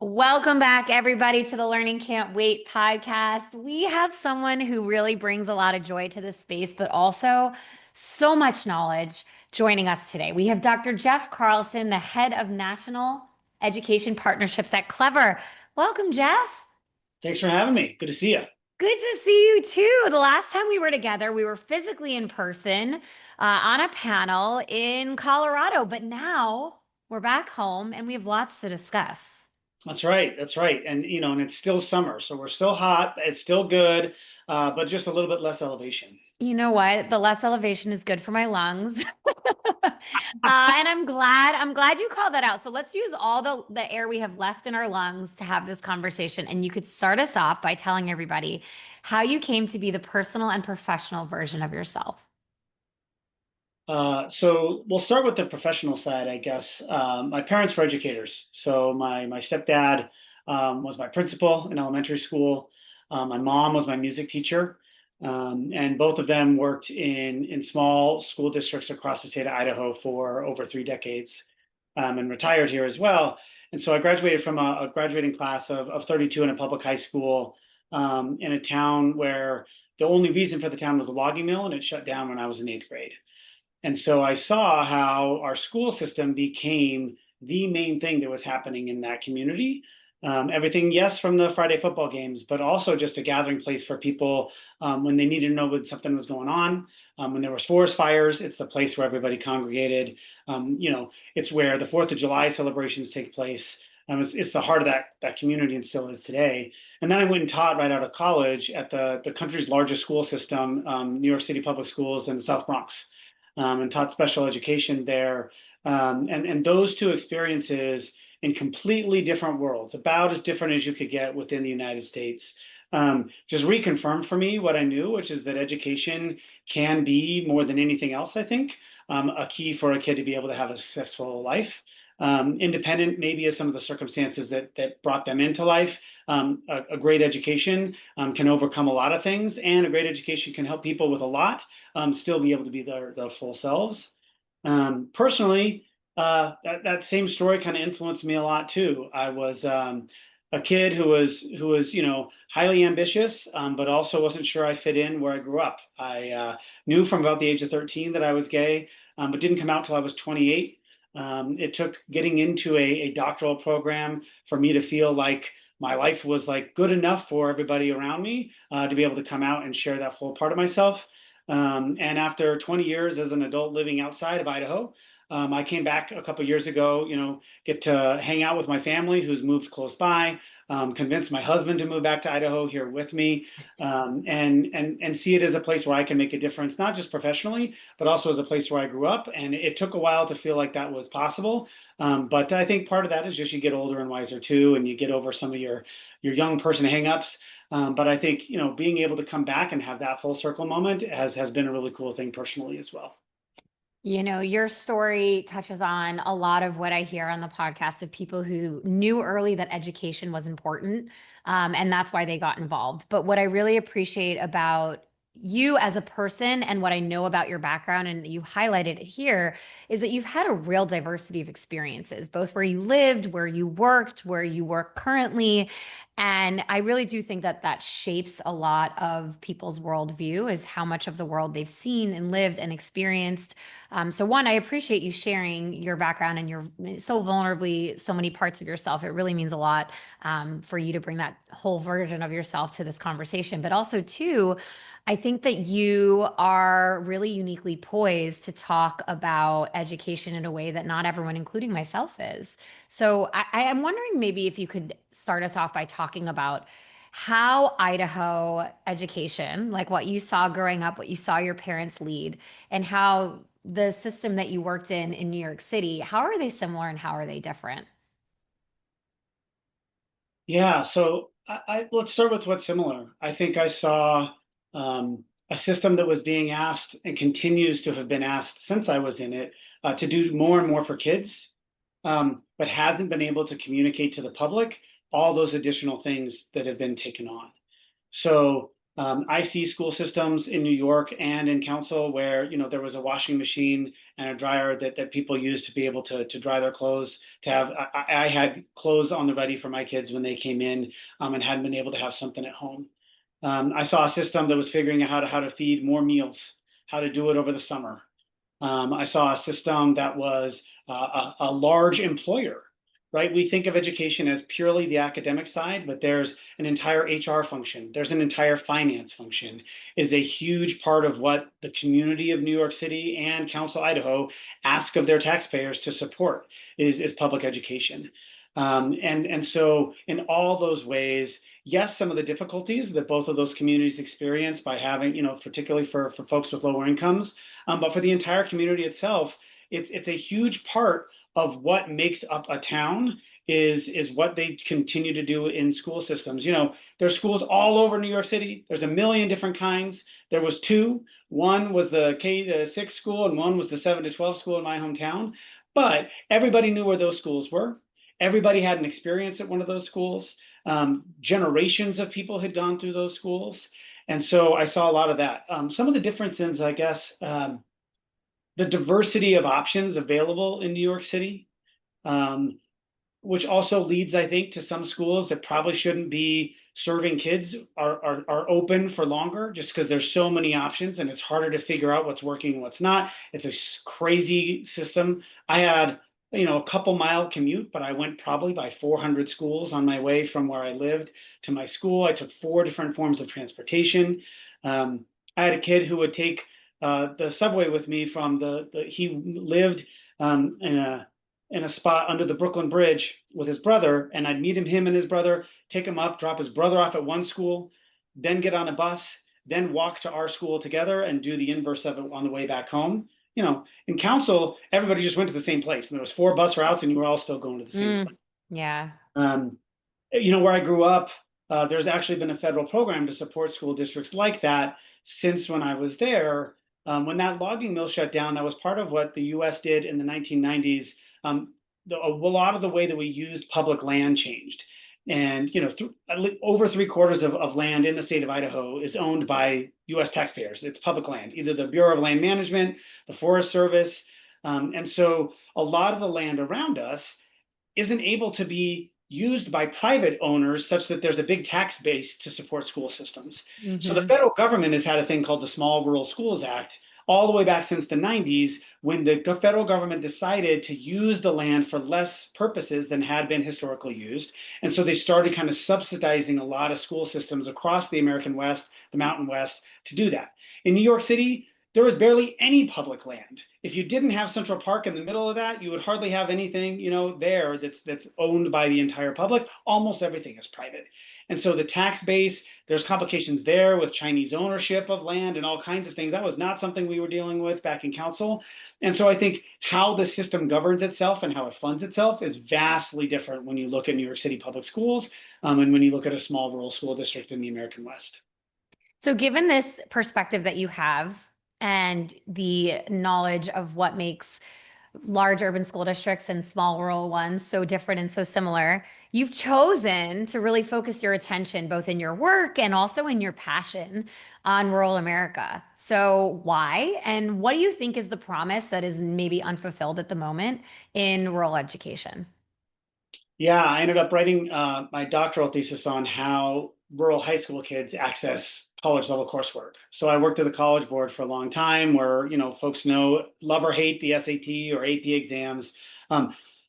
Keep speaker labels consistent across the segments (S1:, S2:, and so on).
S1: Welcome back, everybody, to the Learning Can't Wait podcast. We have someone who really brings a lot of joy to this space, but also so much knowledge joining us today. We have Dr. Jeff Carlson, the head of National Education Partnerships at Clever. Welcome, Jeff.
S2: Thanks for having me. Good to see you.
S1: Good to see you too. The last time we were together, we were physically in person on a panel in Colorado, but now we're back home and we have lots to discuss.
S2: That's right. That's right. And it's still summer, so we're still hot. It's still good, but just a little bit less elevation.
S1: You know what? The less elevation is good for my lungs. And I'm glad you called that out. So let's use all the air we have left in our lungs to have this conversation. And you could start us off by telling everybody how you came to be the personal and professional version of yourself.
S2: So we'll start with the professional side, I guess. My parents were educators. So my stepdad was my principal in elementary school. My mom was my music teacher. And both of them worked in small school districts across the state of Idaho for over 3 decades, and retired here as well. And so I graduated from a graduating class of 32 in a public high school in a town where the only reason for the town was a logging mill, and it shut down when I was in eighth grade. And so I saw how our school system became the main thing that was happening in that community. Everything, yes, from the Friday football games, but also just a gathering place for people when they needed to know when something was going on. When there was forest fires, it's the place where everybody congregated. It's where the 4th of July celebrations take place. It's the heart of that community and still is today. And then I went and taught right out of college at the country's largest school system, New York City Public Schools in the South Bronx, and taught special education there. And those two experiences in completely different worlds, about as different as you could get within the United States, just reconfirmed for me what I knew, which is that education can be more than anything else, I think, a key for a kid to be able to have a successful life. Independent maybe of some of the circumstances that brought them into life. A great education can overcome a lot of things, and a great education can help people with a lot still be able to be their full selves. Personally, that same story kind of influenced me a lot too. I was a kid who was highly ambitious, but also wasn't sure I fit in where I grew up. I knew from about the age of 13 that I was gay, but didn't come out till I was 28. It took getting into a doctoral program for me to feel like my life was like good enough for everybody around me to be able to come out and share that full part of myself. And after 20 years as an adult living outside of Idaho, I came back a couple years ago, get to hang out with my family who's moved close by, convinced my husband to move back to Idaho here with me, and see it as a place where I can make a difference, not just professionally, but also as a place where I grew up. And it took a while to feel like that was possible. But I think part of that is just you get older and wiser too, and you get over some of your young person hangups. But I think, being able to come back and have that full circle moment has been a really cool thing personally as well.
S1: Your story touches on a lot of what I hear on the podcast of people who knew early that education was important, and that's why they got involved. But what I really appreciate about you as a person and what I know about your background, and you highlighted it here, is that you've had a real diversity of experiences, both where you lived, where you work currently. And I really do think that that shapes a lot of people's worldview, is how much of the world they've seen and lived and experienced. So one, I appreciate you sharing your background and your so vulnerably so many parts of yourself. It really means a lot for you to bring that whole version of yourself to this conversation. But also two, I think that you are really uniquely poised to talk about education in a way that not everyone, including myself, is. So I am wondering maybe if you could start us off by talking about how Idaho education, like what you saw growing up, what you saw your parents lead, and how the system that you worked in New York City, how are they similar and how are they different?
S2: Yeah, so let's start with what's similar. I think I saw a system that was being asked and continues to have been asked since I was in it to do more and more for kids, but hasn't been able to communicate to the public all those additional things that have been taken on. So I see school systems in New York and in council where, there was a washing machine and a dryer that people used to be able to dry their clothes. I had clothes on the ready for my kids when they came in, and hadn't been able to have something at home. I saw a system that was figuring out how to feed more meals, how to do it over the summer. I saw a system that was a large employer, right? We think of education as purely the academic side, but there's an entire HR function. There's an entire finance function. Is a huge part of what the community of New York City and Council Idaho ask of their taxpayers to support is public education. And so in all those ways, yes, some of the difficulties that both of those communities experience by having, particularly for folks with lower incomes, but for the entire community itself, it's a huge part of what makes up a town is what they continue to do in school systems. There's schools all over New York City. There's a million different kinds. There was two. One was the K-6 school, and one was the 7 to 12 school in my hometown. But everybody knew where those schools were. Everybody had an experience at one of those schools. Generations of people had gone through those schools. And so I saw a lot of that. Some of the differences, I guess, the diversity of options available in New York City, um, which also leads, I think, to some schools that probably shouldn't be serving kids are open for longer just because there's so many options and it's harder to figure out what's working and what's not. It's a crazy system. I had, a couple mile commute, but I went probably by 400 schools on my way from where I lived to my school. I took 4 different forms of transportation. I had a kid who would take the subway with me from he lived in a spot under the Brooklyn Bridge with his brother, and I'd meet him and his brother, take him up, drop his brother off at one school, then get on a bus, then walk to our school together and do the inverse of it on the way back home. In council, everybody just went to the same place, and there was 4 bus routes, and you were all still going to the same place.
S1: Yeah.
S2: Where I grew up, there's actually been a federal program to support school districts like that since when I was there. When that logging mill shut down, that was part of what the US did in the 1990s. A lot of the way that we used public land changed. And over 3/4 of land in the state of Idaho is owned by US taxpayers. It's public land, either the Bureau of Land Management, the Forest Service. And so a lot of the land around us isn't able to be used by private owners such that there's a big tax base to support school systems. So the federal government has had a thing called the Small Rural Schools Act all the way back since the 90s, when the federal government decided to use the land for less purposes than had been historically used. And so they started kind of subsidizing a lot of school systems across the American West, the Mountain West, to do that. In New York City, there was barely any public land. If you didn't have Central Park in the middle of that, you would hardly have anything, there that's owned by the entire public. Almost everything is private. And so the tax base, there's complications there with Chinese ownership of land and all kinds of things. That was not something we were dealing with back in council. And so I think how the system governs itself and how it funds itself is vastly different when you look at New York City public schools, and when you look at a small rural school district in the American West.
S1: So given this perspective that you have and the knowledge of what makes large urban school districts and small rural ones so different and so similar, you've chosen to really focus your attention both in your work and also in your passion on rural America. So why? And what do you think is the promise that is maybe unfulfilled at the moment in rural education?
S2: Yeah, I ended up writing my doctoral thesis on how rural high school kids access college level coursework. So I worked at the College Board for a long time where, folks love or hate the SAT or AP exams.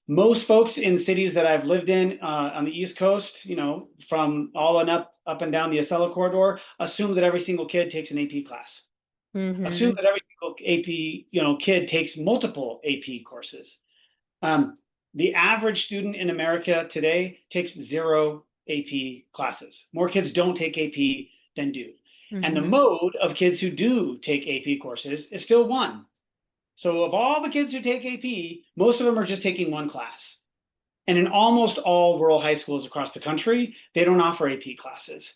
S2: Most folks in cities that I've lived in on the East Coast, from all and up and down the Acela corridor, assume that every single kid takes an AP class. Assume that every single AP, kid takes multiple AP courses. The average student in America today takes 0 AP classes. More kids don't take AP than do. And the mode of kids who do take AP courses is still 1. So of all the kids who take AP, most of them are just taking 1 class. And in almost all rural high schools across the country, they don't offer AP classes.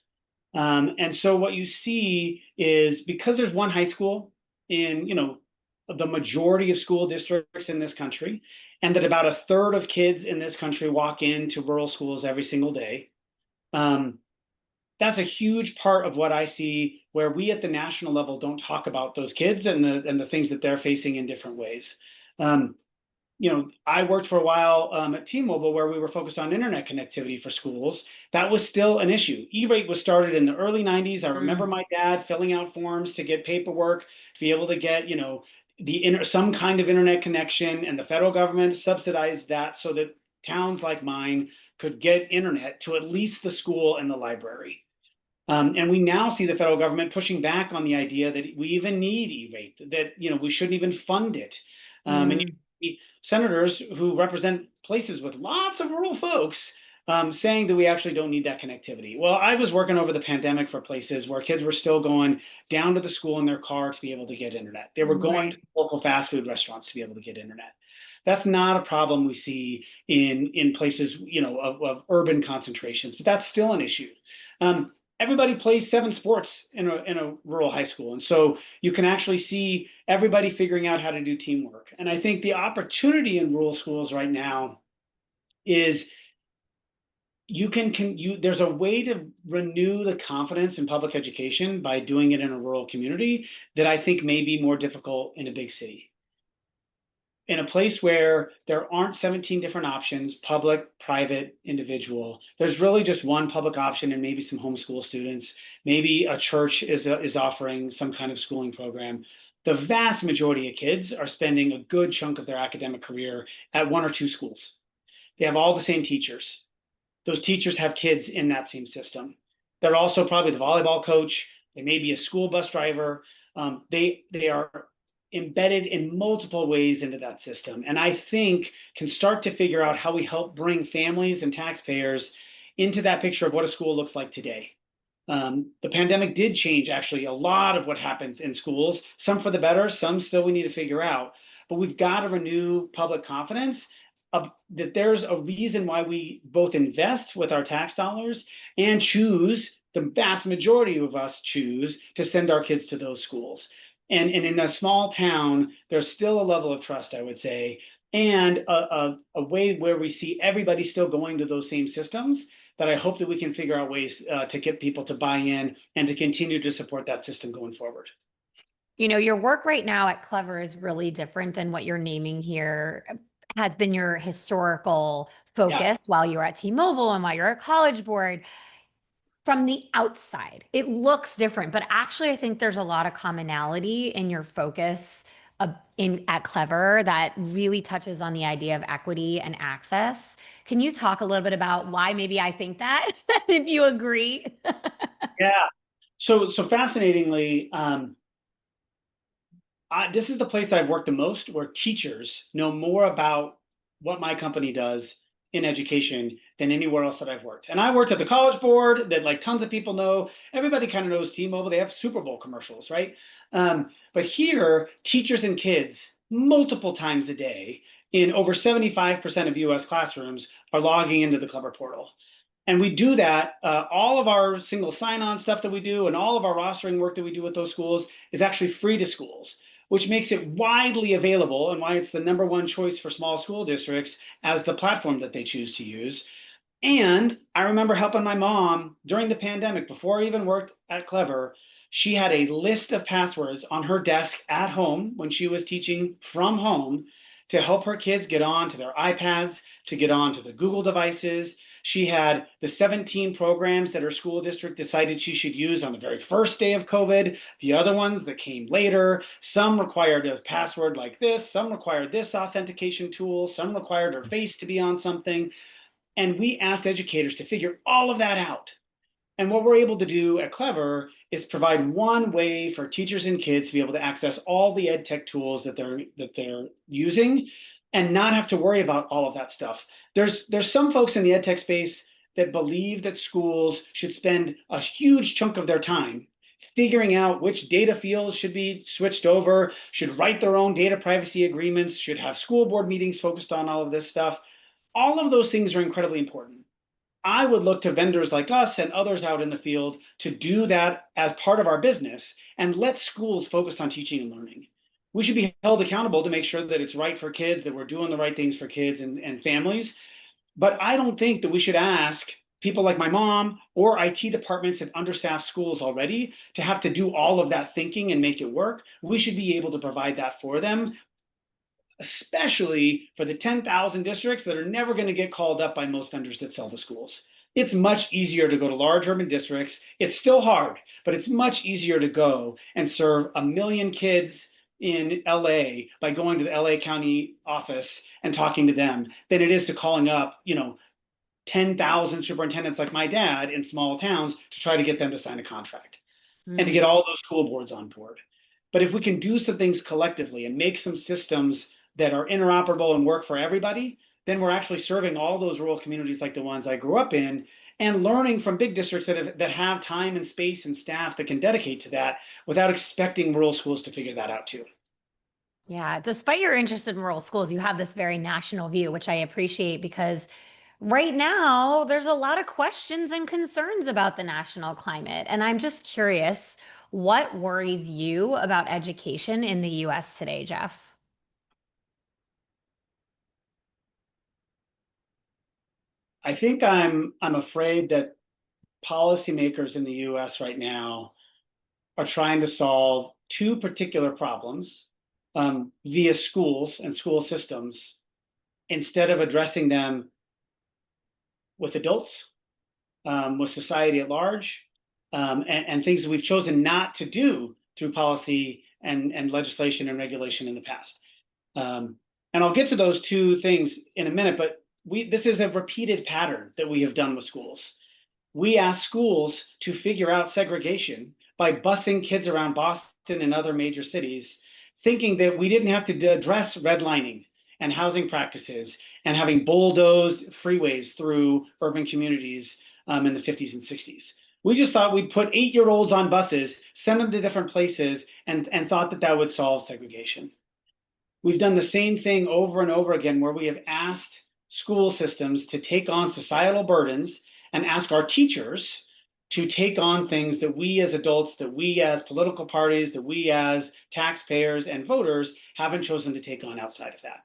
S2: And so what you see is, because there's 1 high school in, the majority of school districts in this country, and that about 1/3 of kids in this country walk into rural schools every single day, that's a huge part of what I see where we at the national level don't talk about those kids and the things that they're facing in different ways. Um, I worked for a while at T-Mobile where we were focused on internet connectivity for schools. That was still an issue. E-rate was started in the early 90s. I remember
S1: Mm,
S2: my dad filling out forms to get paperwork to be able to get, some kind of internet connection, and the federal government subsidized that so that towns like mine could get internet to at least the school and the library. And we now see the federal government pushing back on the idea that we even need E-rate, that we shouldn't even fund it. And you
S1: mm,
S2: see senators who represent places with lots of rural folks saying that we actually don't need that connectivity. Well, I was working over the pandemic for places where kids were still going down to the school in their car to be able to get internet. They were going
S1: right.
S2: to local fast food restaurants to be able to get internet. That's not a problem we see in places of urban concentrations, but that's still an issue. Everybody plays 7 sports in a rural high school. And so you can actually see everybody figuring out how to do teamwork. And I think the opportunity in rural schools right now is there's a way to renew the confidence in public education by doing it in a rural community that I think may be more difficult in a big city. In a place where there aren't 17 different options, public, private, individual, there's really just one public option and maybe some homeschool students. Maybe a church is offering some kind of schooling program. The vast majority of kids are spending a good chunk of their academic career at 1 or 2 schools. They have all the same teachers. Those teachers have kids in that same system. They're also probably the volleyball coach. They may be a school bus driver. They are embedded in multiple ways into that system, and I think can start to figure out how we help bring families and taxpayers into that picture of what a school looks like today. The pandemic did change actually a lot of what happens in schools, some for the better, some still we need to figure out. But we've got to renew public confidence that there's a reason why we both invest with our tax dollars and choose, the vast majority of us choose to send our kids to those schools. And in a small town, there's still a level of trust, I would say, and a way where we see everybody still going to those same systems that I hope that we can figure out ways to get people to buy in and to continue to support that system going forward.
S1: Your work right now at Clever is really different than what you're naming here has been your historical
S2: Yeah.
S1: focus while you were at T-Mobile and while you're at College Board. From the outside, it looks different, but actually, I think there's a lot of commonality in your focus in at Clever that really touches on the idea of equity and access. Can you talk a little bit about why maybe I think that, if you agree?
S2: Yeah. So fascinatingly, this is the place I've worked the most where teachers know more about what my company does in education than anywhere else that I've worked. And I worked at the College Board that like tons of people know. Everybody kind of knows T-Mobile. They have Super Bowl commercials, right? But here, teachers and kids multiple times a day in over 75% of US classrooms are logging into the Clever portal. And we do that. All of our single sign-on stuff that we do and all of our rostering work that we do with those schools is actually free to schools, which makes it widely available and why it's the #1 choice for small school districts as the platform that they choose to use. And I remember helping my mom during the pandemic before I even worked at Clever. She had a list of passwords on her desk at home when she was teaching from home to help her kids get on to their iPads, to get on to the Google devices. She had the 17 programs that her school district decided she should use on the very first day of COVID, the other ones that came later. Some required a password like this, some required this authentication tool, some required her face to be on something. And we asked educators to figure all of that out. And what we're able to do at Clever is provide one way for teachers and kids to be able to access all the ed tech tools that they're using and not have to worry about all of that stuff. There's some folks in the ed tech space that believe that schools should spend a huge chunk of their time figuring out which data fields should be switched over, should write their own data privacy agreements, should have school board meetings focused on all of this stuff. All of those things are incredibly important. I would look to vendors like us and others out in the field to do that as part of our business and let schools focus on teaching and learning. We should be held accountable to make sure that it's right for kids, that we're doing the right things for kids and families. But I don't think that we should ask people like my mom or IT departments at understaffed schools already to have to do all of that thinking and make it work. We should be able to provide that for them, especially for the 10,000 districts that are never going to get called up by most vendors that sell to schools. It's much easier to go to large urban districts. It's still hard, but it's much easier to go and serve 1 million kids in LA by going to the LA County office and talking to them than it is to calling up, 10,000 superintendents like my dad in small towns to try to get them to sign a contract and to get all those school boards on board. But if we can do some things collectively and make some systems that are interoperable and work for everybody, then we're actually serving all those rural communities like the ones I grew up in, and learning from big districts that have time and space and staff that can dedicate to that without expecting rural schools to figure that out too.
S1: Yeah, despite your interest in rural schools, you have this very national view, which I appreciate because right now there's a lot of questions and concerns about the national climate. And I'm just curious, what worries you about education in the US today, Jeff?
S2: I think I'm afraid that policymakers in the US right now are trying to solve two particular problems via schools and school systems instead of addressing them with adults, with society at large, and things that we've chosen not to do through policy and legislation and regulation in the past. And I'll get to those two things in a minute, but this is a repeated pattern that we have done with schools. We ask schools to figure out segregation by busing kids around Boston and other major cities, thinking that we didn't have to address redlining and housing practices and having bulldozed freeways through urban communities in the 50s and 60s. We just thought we'd put 8-year-olds on buses, send them to different places, and thought that that would solve segregation. We've done the same thing over and over again, where we have asked school systems to take on societal burdens and ask our teachers to take on things that we as adults, that we as political parties, that we as taxpayers and voters haven't chosen to take on outside of that.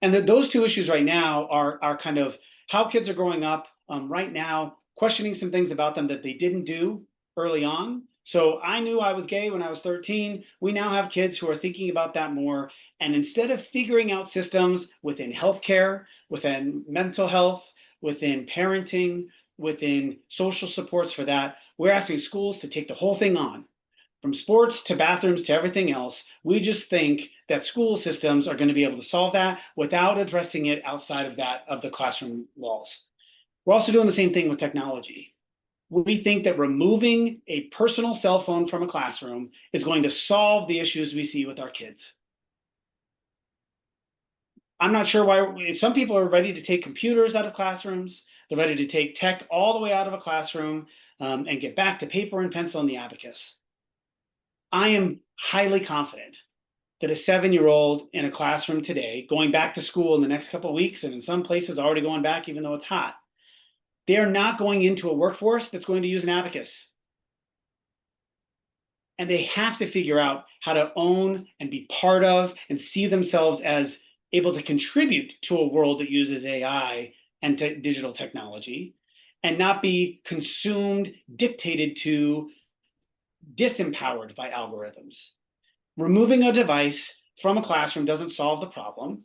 S2: And those two issues right now are kind of how kids are growing up right now, questioning some things about them that they didn't do early on. So I knew I was gay when I was 13. We now have kids who are thinking about that more. And instead of figuring out systems within healthcare, within mental health, within parenting, within social supports for that, we're asking schools to take the whole thing on, from sports to bathrooms to everything else. We just think that school systems are going to be able to solve that without addressing it outside of that, of the classroom walls. We're also doing the same thing with technology. We think that removing a personal cell phone from a classroom is going to solve the issues we see with our kids. I'm not sure why some people are ready to take computers out of classrooms. They're ready to take tech all the way out of a classroom and get back to paper and pencil and the abacus. I am highly confident that a 7-year-old in a classroom today, going back to school in the next couple of weeks, and in some places already going back, even though it's hot, they are not going into a workforce that's going to use an abacus. And they have to figure out how to own and be part of and see themselves as able to contribute to a world that uses AI and digital technology, and not be consumed, dictated to, disempowered by algorithms. Removing a device from a classroom doesn't solve the problem.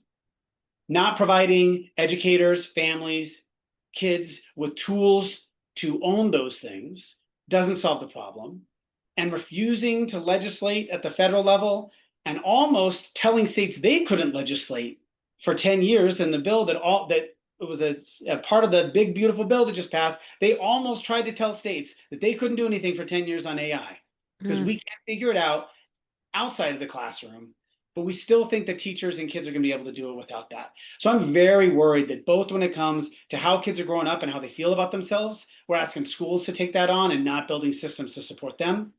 S2: Not providing educators, families, kids with tools to own those things doesn't solve the problem. And refusing to legislate at the federal level and almost telling states they couldn't legislate for 10 years in the bill that it was a part of the big beautiful bill that just passed. They almost tried to tell states that they couldn't do anything for 10 years on AI because we can't figure it out outside of the classroom, but we still think that teachers and kids are going to be able to do it without that. So I'm very worried that both when it comes to how kids are growing up and how they feel about themselves, we're asking schools to take that on and not building systems to support them.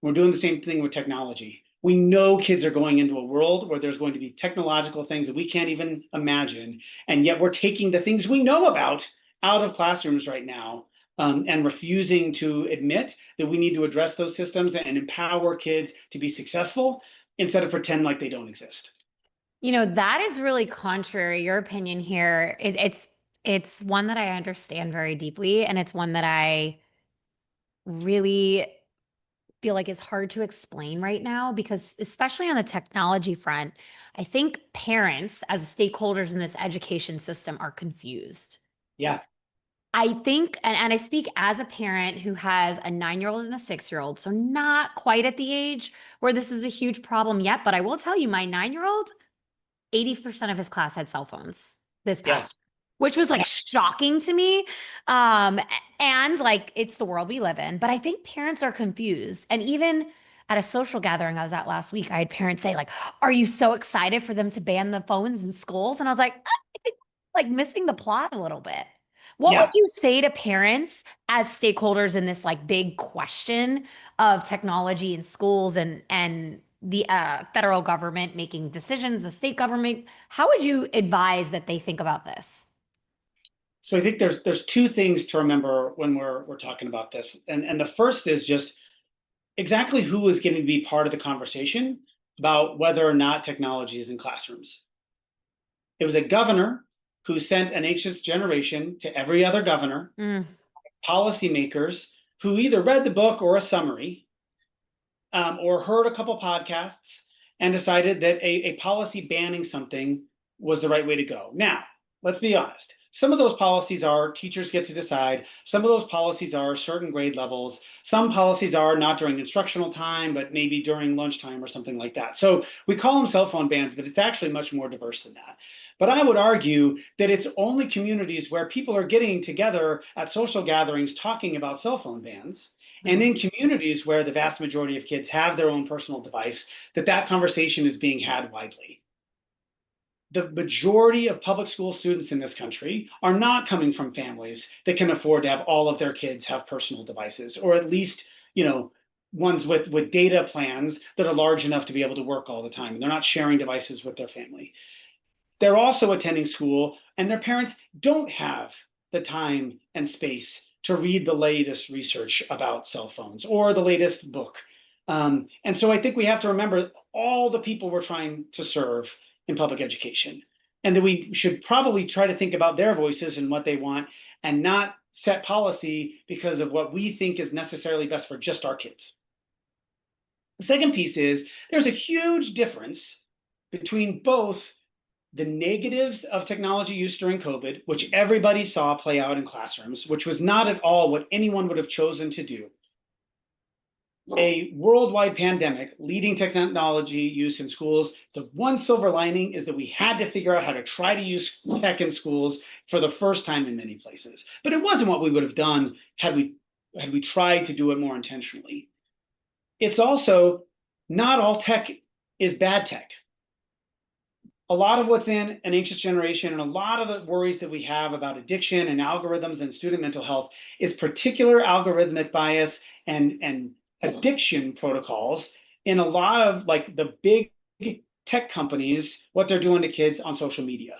S2: We're doing the same thing with technology. We know kids are going into a world where there's going to be technological things that we can't even imagine, and yet we're taking the things we know about out of classrooms right now, and refusing to admit that we need to address those systems and empower kids to be successful instead of pretend like they don't exist.
S1: That is really contrary. Your opinion here, It's one that I understand very deeply, and it's one that I really feel like is hard to explain right now because, especially on the technology front, I think parents, as stakeholders in this education system, are confused.
S2: Yeah,
S1: I think, and I speak as a parent who has a 9-year-old and a 6-year-old, so not quite at the age where this is a huge problem yet. But I will tell you, my 9-year-old, 80% of his class had cell phones this
S2: yeah,
S1: past, which was like shocking to me. Um, and like it's the world we live in. But I think parents are confused. And even at a social gathering I was at last week, I had parents say, like, are you so excited for them to ban the phones in schools? And I was like, I think like missing the plot a little bit. What would
S2: yeah.
S1: you say to parents as stakeholders in this like big question of technology in schools and the federal government making decisions, the state government? How would you advise that they think about this?
S2: So I think there's two things to remember when we're talking about this. And the first is just exactly who is going to be part of the conversation about whether or not technology is in classrooms. It was a governor who sent an anxious generation to every other governor,
S1: Mm,
S2: policymakers who either read the book or a summary, or heard a couple podcasts and decided that a policy banning something was the right way to go. Now, let's be honest. Some of those policies are teachers get to decide. Some of those policies are certain grade levels. Some policies are not during instructional time, but maybe during lunchtime or something like that. So we call them cell phone bans, but it's actually much more diverse than that. But I would argue that it's only communities where people are getting together at social gatherings talking about cell phone bans, and
S1: mm.
S2: in communities where the vast majority of kids have their own personal device, that conversation is being had widely. The majority of public school students in this country are not coming from families that can afford to have all of their kids have personal devices, or at least, ones with data plans that are large enough to be able to work all the time. And they're not sharing devices with their family. They're also attending school, and their parents don't have the time and space to read the latest research about cell phones or the latest book. And so I think we have to remember all the people we're trying to serve in public education, and that we should probably try to think about their voices and what they want, and not set policy because of what we think is necessarily best for just our kids. The second piece is there's a huge difference between both the negatives of technology use during COVID, which everybody saw play out in classrooms, which was not at all what anyone would have chosen to do. A worldwide pandemic leading technology use in schools. The one silver lining is that we had to figure out how to try to use tech in schools for the first time in many places. But it wasn't what we would have done had we tried to do it more intentionally. It's also not all tech is bad tech. A lot of what's in an anxious generation and a lot of the worries that we have about addiction and algorithms and student mental health is particular algorithmic bias and addiction protocols in a lot of like the big tech companies, what they're doing to kids on social media.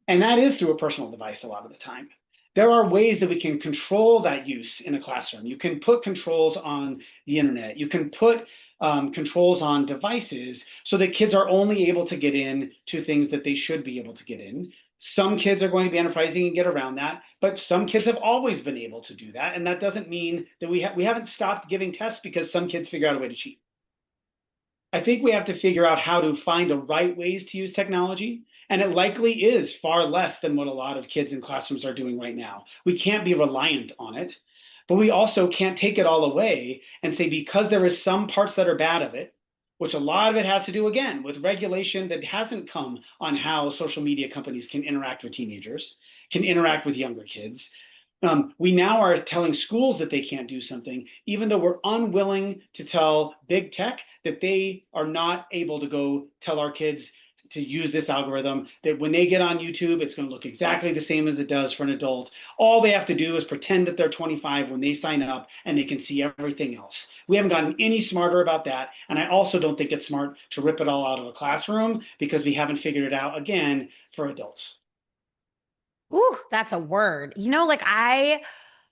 S2: And that is through a personal device a lot of the time. There are ways that we can control that use in a classroom. You can put controls on the internet. You can put controls on devices so that kids are only able to get in to things that they should be able to get in. Some kids are going to be enterprising and get around that, but some kids have always been able to do that. And that doesn't mean that we haven't stopped giving tests because some kids figure out a way to cheat. I think we have to figure out how to find the right ways to use technology. And it likely is far less than what a lot of kids in classrooms are doing right now. We can't be reliant on it, but we also can't take it all away and say because there is some parts that are bad of it, which a lot of it has to do again with regulation that hasn't come on how social media companies can interact with teenagers, can interact with younger kids. We now are telling schools that they can't do something, even though we're unwilling to tell big tech that they are not able to go tell our kids to use this algorithm, that when they get on YouTube, it's going to look exactly the same as it does for an adult. All they have to do is pretend that they're 25 when they sign up and they can see everything else. We haven't gotten any smarter about that. And I also don't think it's smart to rip it all out of a classroom because we haven't figured it out again for adults.
S1: Ooh, that's a word. Like I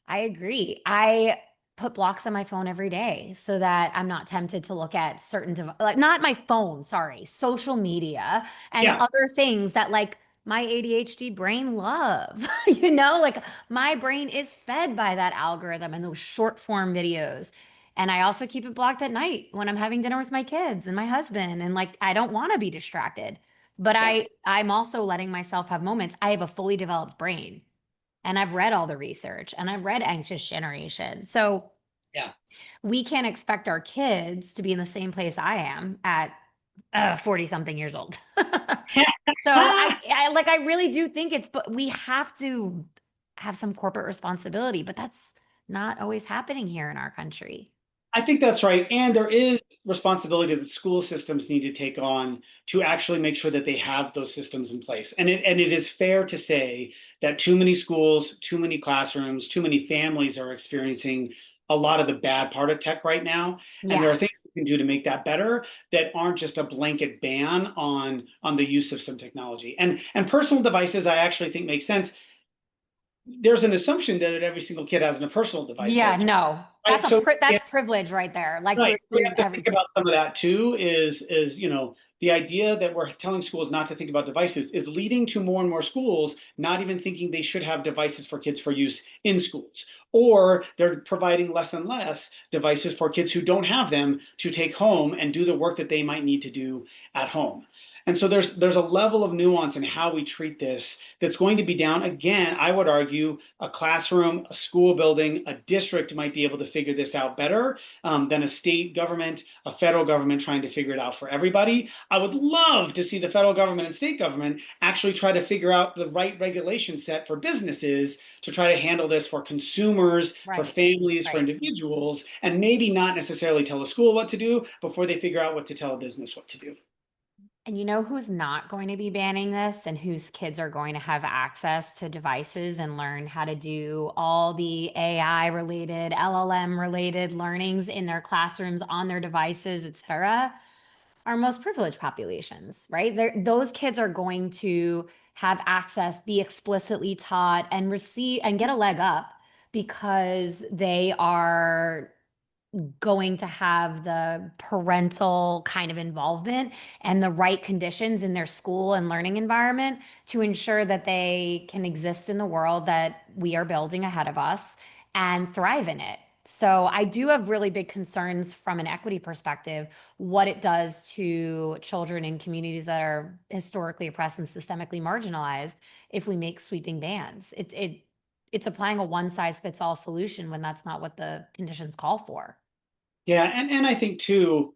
S1: agree. I put blocks on my phone every day so that I'm not tempted to look at certain like not my phone, sorry, social media and
S2: Yeah.
S1: other things that like my ADHD brain love. Like my brain is fed by that algorithm and those short form videos. And I also keep it blocked at night when I'm having dinner with my kids and my husband. And like, I don't want to be distracted, but
S2: Yeah.
S1: I'm also letting myself have moments. I have a fully developed brain and I've read all the research and I've read Anxious Generation. So
S2: Yeah.
S1: we can't expect our kids to be in the same place I am at 40 something years old. So I really do think but we have to have some corporate responsibility, but that's not always happening here in our country.
S2: I think that's right. And there is responsibility that school systems need to take on to actually make sure that they have those systems in place. And it is fair to say that too many schools, too many classrooms, too many families are experiencing a lot of the bad part of tech right now. And there
S1: Yeah.
S2: are things we can do to make that better that aren't just a blanket ban on the use of some technology. And personal devices, I actually think make sense. There's an assumption that every single kid has a personal device, though,
S1: Yeah, no.
S2: right? So
S1: That's privilege right there. Like to
S2: right. We
S1: assume
S2: have to
S1: every
S2: think
S1: kid.
S2: about some of that too, is the idea that we're telling schools not to think about devices is leading to more and more schools not even thinking they should have devices for kids for use in schools. Or they're providing less and less devices for kids who don't have them to take home and do the work that they might need to do at home. And so there's a level of nuance in how we treat this that's going to be down. Again, I would argue a classroom, a school building, a district might be able to figure this out better than a state government, a federal government trying to figure it out for everybody. I would love to see the federal government and state government actually try to figure out the right regulation set for businesses to try to handle this for consumers, for
S1: Right.
S2: families, for
S1: Right.
S2: individuals, and maybe not necessarily tell a school what to do before they figure out what to tell a business what to do.
S1: And you know who's not going to be banning this and whose kids are going to have access to devices and learn how to do all the AI related, LLM related learnings in their classrooms on their devices, et cetera? Our most privileged populations, right? Those kids are going to have access, be explicitly taught, and receive and get a leg up because they are going to have the parental kind of involvement and the right conditions in their school and learning environment to ensure that they can exist in the world that we are building ahead of us and thrive in it. So I do have really big concerns from an equity perspective, what it does to children in communities that are historically oppressed and systemically marginalized if we make sweeping bans. It's applying a one size fits all solution when that's not what the conditions call for.
S2: Yeah, and I think too,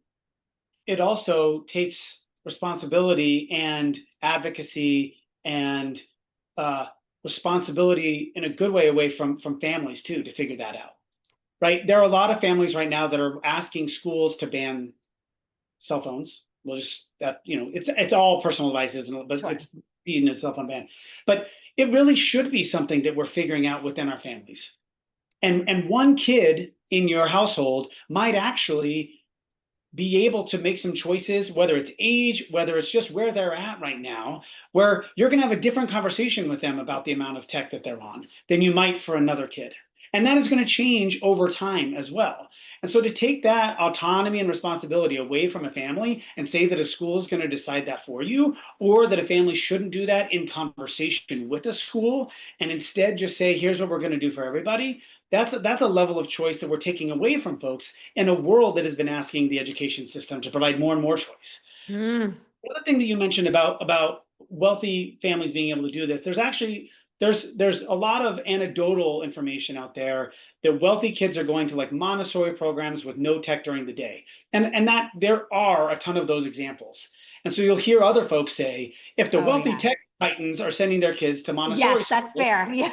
S2: it also takes responsibility and advocacy and uh, responsibility in a good way away from families too to figure that out. Right? There are a lot of families right now that are asking schools to ban cell phones. We'll just that it's all personal devices, but
S1: Sure.
S2: it's seen as cell phone ban. But it really should be something that we're figuring out within our families. And one kid in your household might actually be able to make some choices, whether it's age, whether it's just where they're at right now, where you're going to have a different conversation with them about the amount of tech that they're on than you might for another kid. And that is going to change over time as well. And so to take that autonomy and responsibility away from a family and say that a school is going to decide that for you, or that a family shouldn't do that in conversation with a school, and instead just say, here's what we're going to do for everybody, that's a level of choice that we're taking away from folks in a world that has been asking the education system to provide more and more choice.
S1: Mm.
S2: The other thing that you mentioned about wealthy families being able to do this, there's a lot of anecdotal information out there that wealthy kids are going to like Montessori programs with no tech during the day. And that there are a ton of those examples. And so you'll hear other folks say, if the
S1: Oh,
S2: wealthy
S1: yeah.
S2: tech titans are sending their kids to Montessori
S1: Yes, that's
S2: school,
S1: fair. Yeah.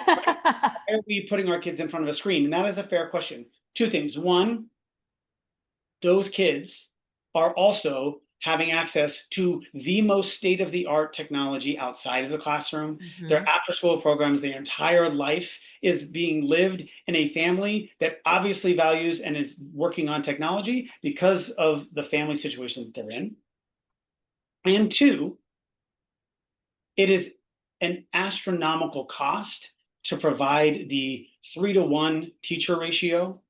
S2: why are we putting our kids in front of a screen? And that is a fair question. Two things. One, those kids are also having access to the most state of the art technology outside of the classroom. Their
S1: Mhm.
S2: after school programs, their entire life is being lived in a family that obviously values and is working on technology because of the family situation that they're in. And two, it is an astronomical cost to provide the 3-to-1 teacher ratio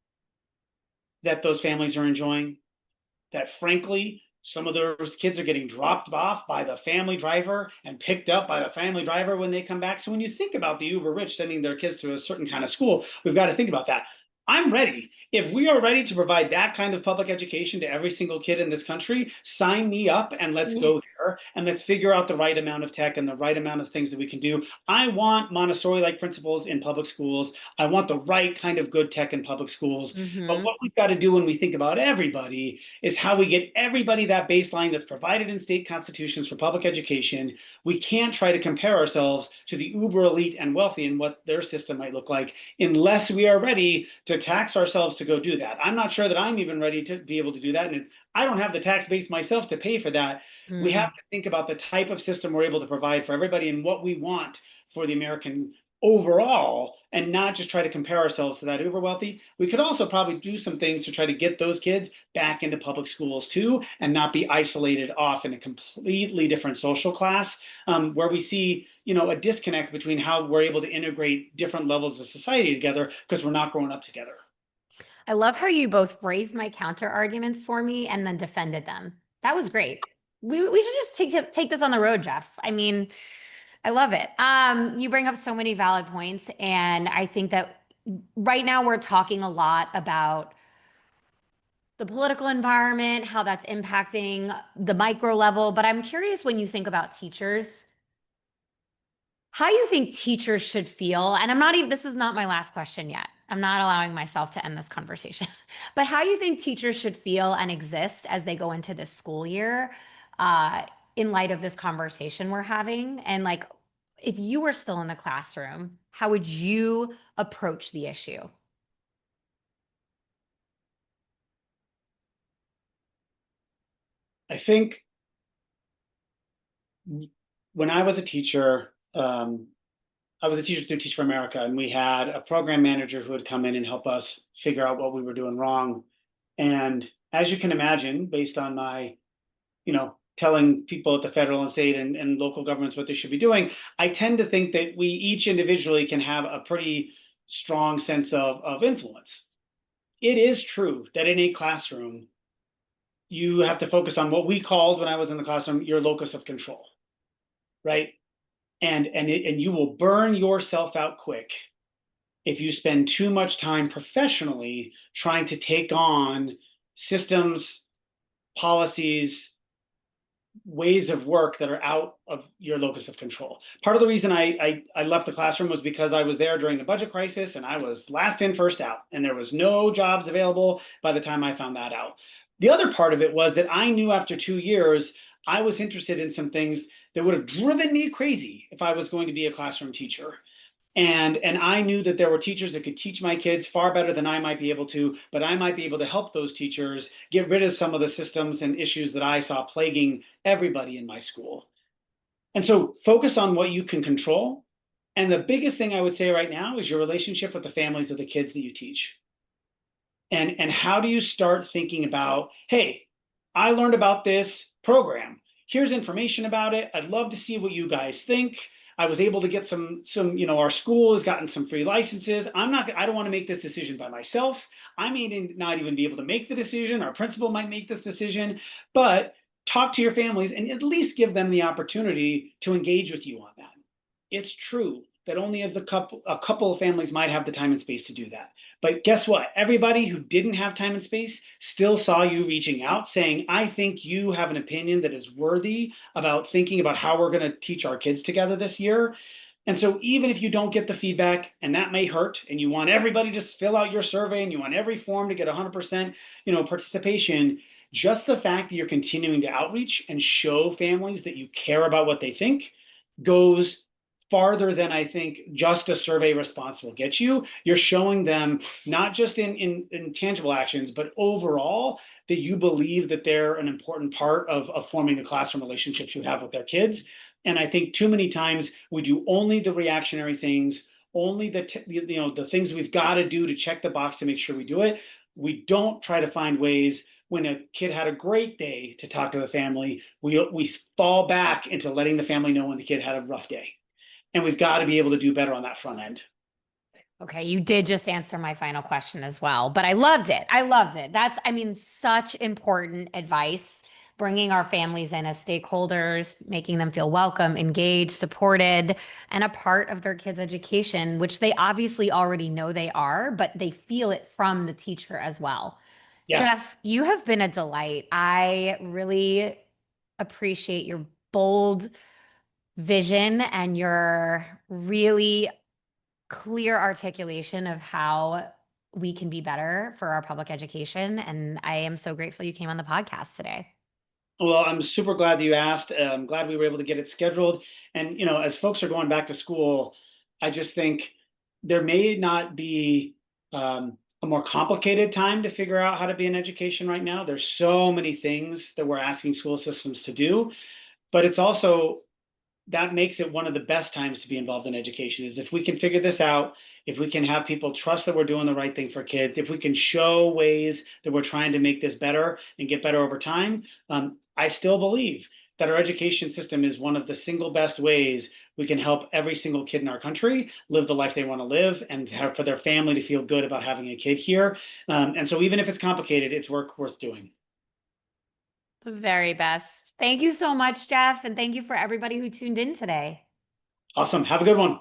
S2: that those families are enjoying, that frankly Some of those kids are getting dropped off by the family driver and picked up by the family driver when they come back. So when you think about the uber rich sending their kids to a certain kind of school, we've got to think about that. I'm ready. If we are ready to provide that kind of public education to every single kid in this country, sign me up and let's
S1: Yeah.
S2: go there and let's figure out the right amount of tech and the right amount of things that we can do. I want Montessori like principles in public schools. I want the right kind of good tech in public schools. But
S1: Hmm.
S2: what we've got to do when we think about everybody is how we get everybody that baseline that's provided in state constitutions for public education. We can't try to compare ourselves to the uber elite and wealthy and what their system might look like unless we are ready to tax ourselves to go do that. I'm not sure that I'm even ready to be able to do that. And I don't have the tax base myself to pay for that. We have to think about the type of system we're able to provide for everybody and what we want for the American overall, and not just try to compare ourselves to that uber wealthy. We could also probably do some things to try to get those kids back into public schools too, and not be isolated off in a completely different social class, where we see, a disconnect between how we're able to integrate different levels of society together because we're not growing up together.
S1: I love how you both raised my counter arguments for me and then defended them. That was great. We should just take this on the road, Jeff. I mean, I love it. You bring up so many valid points, and I think that right now we're talking a lot about the political environment, how that's impacting the micro level. But I'm curious, when you think about teachers, how you think teachers should feel. And I'm not even, this is not my last question yet. I'm not allowing myself to end this conversation, but how you think teachers should feel and exist as they go into this school year, uh, in light of this conversation we're having. And like, if you were still in the classroom, how would you approach the issue?
S2: I think when I was a teacher, I was a teacher through Teach for America, and we had a program manager who would come in and help us figure out what we were doing wrong. And as you can imagine, based on my, telling people at the federal and state and local governments what they should be doing, I tend to think that we each individually can have a pretty strong sense of influence. It is true that in a classroom, you have to focus on what we called, when I was in the classroom, your locus of control, right? And you will burn yourself out quick if you spend too much time professionally trying to take on systems, policies, ways of work that are out of your locus of control. Part of the reason I left the classroom was because I was there during the budget crisis and I was last in, first out, and there was no jobs available by the time I found that out. The other part of it was that I knew after 2 years I was interested in some things that would have driven me crazy if I was going to be a classroom teacher. And I knew that there were teachers that could teach my kids far better than I might be able to, but I might be able to help those teachers get rid of some of the systems and issues that I saw plaguing everybody in my school. And so focus on what you can control. And the biggest thing I would say right now is your relationship with the families of the kids that you teach. And how do you start thinking about, hey, I learned about this program. Here's information about it. I'd love to see what you guys think. I was able to get some, our school has gotten some free licenses. I don't want to make this decision by myself. I may not even be able to make the decision. Our principal might make this decision, but talk to your families and at least give them the opportunity to engage with you on that. It's true that only a couple of families might have the time and space to do that. But guess what? Everybody who didn't have time and space still saw you reaching out saying, I think you have an opinion that is worthy about thinking about how we're going to teach our kids together this year. And so even if you don't get the feedback, and that may hurt, and you want everybody to fill out your survey and you want every form to get 100%, participation, just the fact that you're continuing to outreach and show families that you care about what they think goes farther than I think just a survey response will get you. You're showing them not just in tangible actions, but overall that you believe that they're an important part of forming the classroom relationships you have with their kids. And I think too many times we do only the reactionary things, only the things we've got to do to check the box to make sure we do it. We don't try to find ways when a kid had a great day to talk to the family. We fall back into letting the family know when the kid had a rough day. And we've got to be able to do better on that front end.
S1: Okay, you did just answer my final question as well, but I loved it. I loved it. That's, I mean, such important advice bringing our families in as stakeholders, making them feel welcome, engaged, supported, and a part of their kids' education, which they obviously already know they are, but they feel it from the teacher as well.
S2: Yeah.
S1: Jeff, you have been a delight. I really appreciate your bold vision and your really clear articulation of how we can be better for our public education. And I am so grateful you came on the podcast today.
S2: Well, I'm super glad that you asked. I'm glad we were able to get it scheduled. And, as folks are going back to school, I just think there may not be a more complicated time to figure out how to be in education right now. There's so many things that we're asking school systems to do, but it's also that makes it one of the best times to be involved in education is if we can figure this out, if we can have people trust that we're doing the right thing for kids, if we can show ways that we're trying to make this better and get better over time. I still believe that our education system is one of the single best ways we can help every single kid in our country live the life they want to live and for their family to feel good about having a kid here. And so even if it's complicated, it's work worth doing.
S1: The very best. Thank you so much, Jeff. And thank you for everybody who tuned in today.
S2: Awesome. Have a good one.